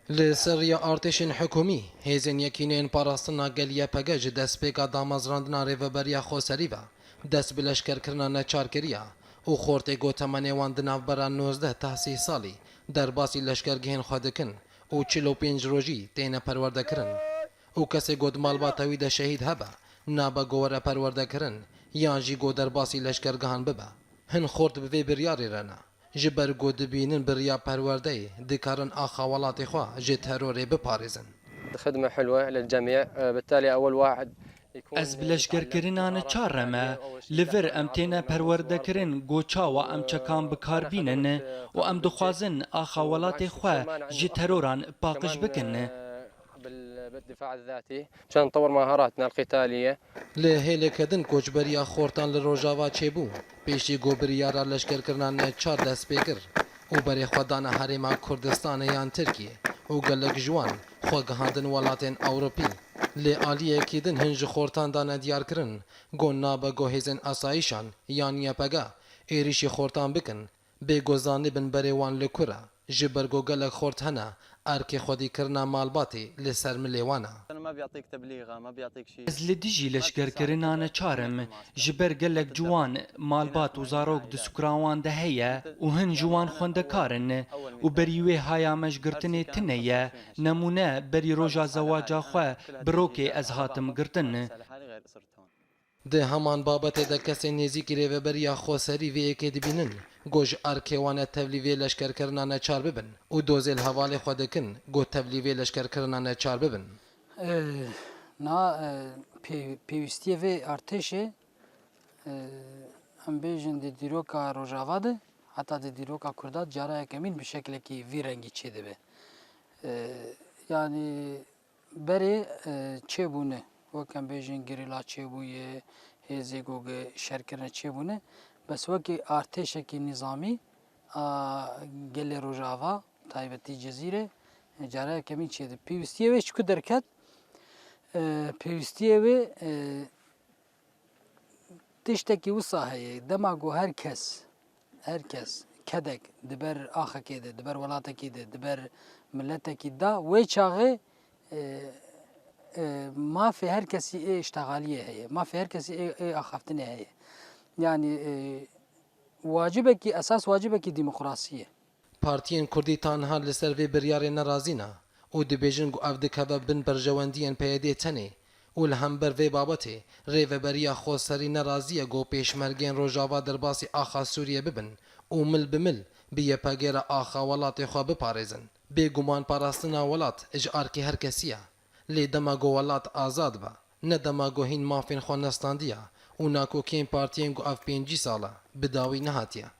لسریا ارتشین حکومی هیزن یکینین پاراستنا گلیه پگه جه دست پیکا دامازراندنا ریوبریا خوصری و دست بلشکر کرنا نچار کریا او خورت گوتمانی وان دناو برا 19 تا 30 سالی در باسی لشکرگهین خودکن او 45 روژی تینه پرورده کرن او کسی گود مالباتوی ده شهید هبه نابا گوره پرورده کرن یان جی گو در باسی لشکرگهان ببه هن خورد بوی بریاری رنا جبر گود بینن بریا پرورده دکارن آخوالات خوا جه تروری بپارزن خدمة حلوة للجميع بالتالي أول واحد از بلشگرکرینان چارمه لور ام تینه پروردکرین گوچا و ام چکان بکار بینن و ام دخوازن آخوالات خوا جی تروران باقش بکن بالدفاع الذاتي مشان نطور مهاراتنا القتالية لهله کدن کوچبریا خورتان لروجاوا چبو پیشی گوبریارا لشکر کرنان چار دست پیکر او بری خودان حریما کردستان یان ترکیه او گلک جوان خوگهاندن ولاتین اوروپی لی آلیه کدن هنج خورتان دان دیار کرن گون نابا گوهزن اسایشان یان یپگا ایریشی خورتان بکن بگوزانی بن بری وان لکورا جبرگو گلک خورت هنا ارکی خودی کرنا مالباتی لسر ملیوانا ما بيعطيك تبليغه ما بيعطيك شيء از لدیجی لشگرکرینان چارم جبر گلک جوان مالبات و زاروک دسکراوان ده هیا و هن جوان خوندکارن و بریوی هایا مشگرتنی تنیه نمونه بری روژا زواجا خواه بروکی از هاتم گرتن ده همان بابت ده کسی نزیکی ریوبریا خوصری وی اکی دبینن گوش ارکیوان تبلیوی لشکر کرنان چار ببن و دوزیل حوالی خودکن گو تبلیوی لشکر کرنان چار ببن نا پیوستیه و ارتشه ام بیجن دی دیروکا روجاوا ده حتی دی دیروکا کردات جارا یکمین به شکل کی وی رنگی چه ده به yani beri çebune وكان بيجين جريلا تشيبويه هزيغوغ شركنا تشيبونه بس وكي ارتشكي نظامي جل روجافا تايبتي جزيره جارا كمين تشيد بيوستيه وش كدركت بيوستيه و تشتكي وصاهي دماغو هركس كدك دبر اخا كده دبر ولاتا كده دبر ملتا كده ويشاغي ما في هر کسی اشتغالیه هي ما في هر کسی اخافتنه هي yani واجبه کی اساس واجبه کی دموکراسیه پارتیین کردی تانها لسر وی بریار نرازینا او دبیجن گو اف دکاوه بن برجواندین پیده تنه او لهمبر وی بابته ریوبریا خوصری نرازیه گو پیشمرگین روجاوا در باسی آخا سوریه ببن او مل بمل بیه پاگیر آخا ولات خواه بپارزن بگمان پاراستنا ولات اجار کی هر کسیه لی دماغو ولات آزاد با نه دماغو هین مافین خو نستاندیا و ناکو کین پارتیین گو اف 5 ساله بداوی نهاتیه